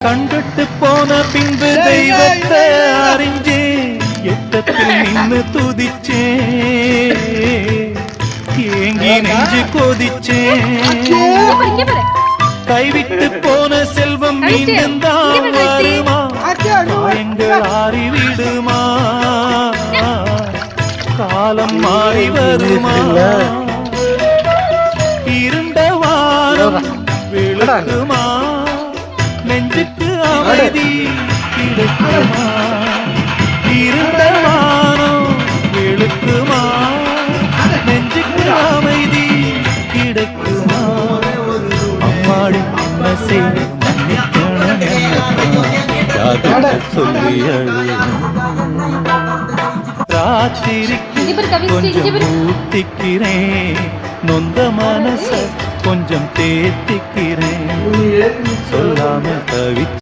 கண்டுட்டு போன பின்பு தெய்வத்தை அறிஞ்சே எட்டத்தில் நின்று துதிச்சே ஏங்கி நெஞ்சு கொதிச்சே கைவிட்டு போன செல்வம் மீண்டும் தான் வருமா காயங்கள் ஆறிவிடுமா காலம் மாறி வருமா இருண்ட வாரம் விழுக்குமா நெஞ்சுக்கு அமைதி கிடைக்குமா இருண்ட வாரம் விழுக்குமா நெஞ்சுக்கு அமைதி கிடைக்குமா அம்மாடி மனசை சொல்லி ராத்திரிக்கு கொஞ்சம் ஊத்திக்கிறேன் நொந்த மனச கொஞ்சம் தேத்திக்கிறேன் சொல்லாம தவி